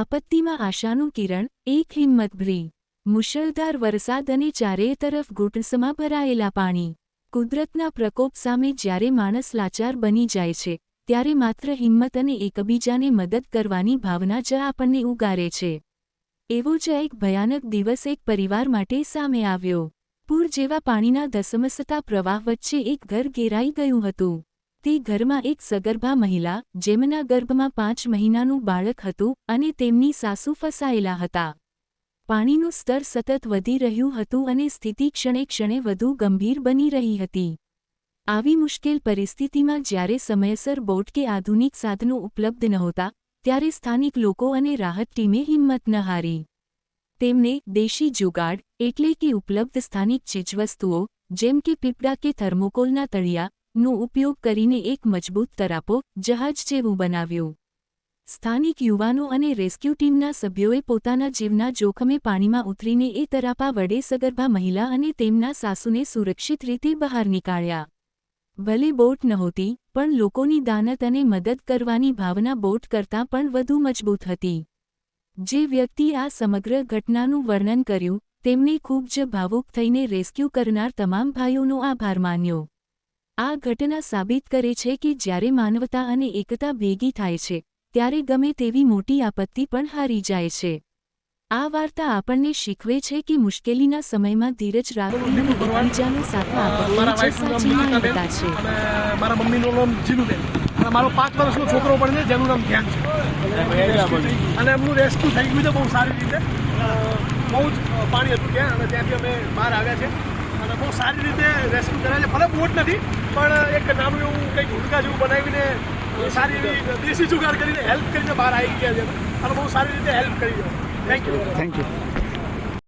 આપત્તિમાં આશાનું કિરણ, એક હિંમતભરી મુશળધાર વરસાદ અને ચારેય તરફ ઘૂંટણસમાં ભરાયેલા પાણી. કુદરતના પ્રકોપ સામે જ્યારે માણસ લાચાર બની જાય છે, ત્યારે માત્ર હિંમત અને એકબીજાને મદદ કરવાની ભાવના જ આપણને ઉગારે છે. એવો જ એક ભયાનક દિવસ એક પરિવાર માટે સામે આવ્યો. પૂર જેવા પાણીના ધસમસતા પ્રવાહ વચ્ચે એક ઘર ઘેરાઈ ગયું હતું. તે ઘરમાં એક સગર્ભા મહિલા, જેમના ગર્ભમાં 5 મહિનાનું બાળક હતું, અને તેમની સાસુ ફસાયેલા હતા. પાણીનું સ્તર સતત વધી રહ્યું હતું અને સ્થિતિ ક્ષણે ક્ષણે વધુ ગંભીર બની રહી હતી. આવી મુશ્કેલ પરિસ્થિતિમાં જ્યારે સમયસર બોટ કે આધુનિક સાધનો ઉપલબ્ધ નહોતા, ત્યારે સ્થાનિક લોકો અને રાહત ટીમે હિંમત ન હારી. તેમને દેશી જુગાડ એટલે કે ઉપલબ્ધ સ્થાનિક ચીજવસ્તુઓ, જેમ કે પીપડા કે થર્મોકોલના તળિયા, નો ઉપયોગ કરીને એક મજબૂત તરાપો જહાજ જેવું બનાવ્યું. સ્થાનિક યુવાનો અને રેસ્ક્યુ ટીમના સભ્યોએ પોતાના જીવના જોખમે પાણીમાં ઉતરીને એ તરાપા વડે સગર્ભા મહિલા અને તેમના સાસુને સુરક્ષિત રીતે બહાર નીકાળ્યા. ભલે બોટ નહોતી, પણ લોકોની દાનત અને મદદ કરવાની ભાવના બોટ કરતાં પણ વધુ મજબૂત હતી. જે વ્યક્તિએ આ સમગ્ર ઘટનાનું વર્ણન કર્યું, તેમણે ખૂબ જ ભાવુક થઈને રેસ્ક્યુ કરનાર તમામ ભાઈઓનો આભાર માન્યો. આ ઘટના સાબિત કરે છે કે જ્યારે માનવતા અને એકતા ભેગી થાય છે, ત્યારે ગમે તેવી મોટી આપત્તિ પણ હારી જાય છે. આ વાર્તા આપણને શીખવે છે કે મુશ્કેલીના સમયમાં ધીરજ રાખવી અને એકબીજાનો સાથ આપવો જ સાચી માનવતા છે. મારા મમ્મીનું નામ જીલુબેન અને મારો 5 વર્ષનો છોકરો પણ છે, જેનું નામ ધ્યાન છે. અને એમનું રેસ્ક્યુ થઈ ગયું છે બહુ સારી રીતે. બહુ જ પાણી હતું ત્યાં, અને ત્યાંથી અમે બહાર આવ્યા છે અને બહુ સારી રીતે રેસ્ક્યુ કર્યા છે. ભલે બોટ નથી, પણ એક નાનું એવું કંઈક હુડકા જેવું બનાવીને સારી એવી દેશી જુગાડ કરીને હેલ્પ કરીને બહાર આવી ગયા છે અને બહુ સારી રીતે હેલ્પ કરી છે. Thank you.